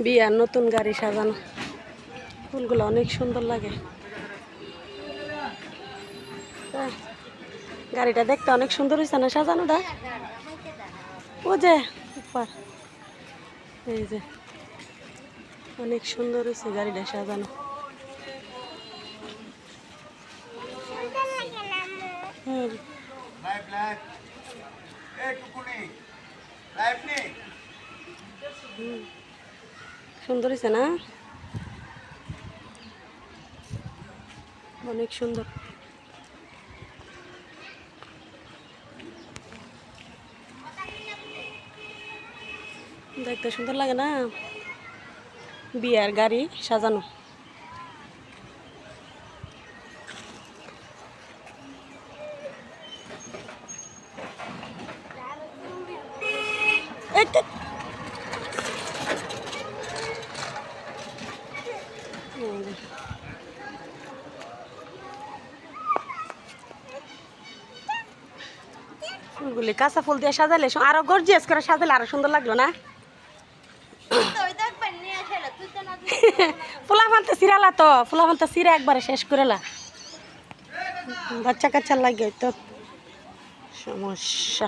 বিয়ার নতুন গাড়ি সাজানো, ফুলগুলো অনেক সুন্দর লাগে। গাড়িটা দেখতে অনেক সুন্দর হয়েছে না সাজানোটা? ও যে উপর, এই যে অনেক সুন্দর হয়েছে গাড়িটা সাজানো। সুন্দর হয়েছে না? অনেক সুন্দর। দেখতে সুন্দর লাগে না? বিয়ার গাড়ি সাজানো। ফুলগুলি কাঁচা ফুল দিয়ে সাজালে আরো গর্জিয়াস করে সাজালে আরো সুন্দর লাগলো না? ফুলা ফান্তা সিরালা তো, ফুলা ফান্তা সিরা একবারে শেষ করেলা, বাচ্চা কাচ্চা লাগে তো সমস্যা।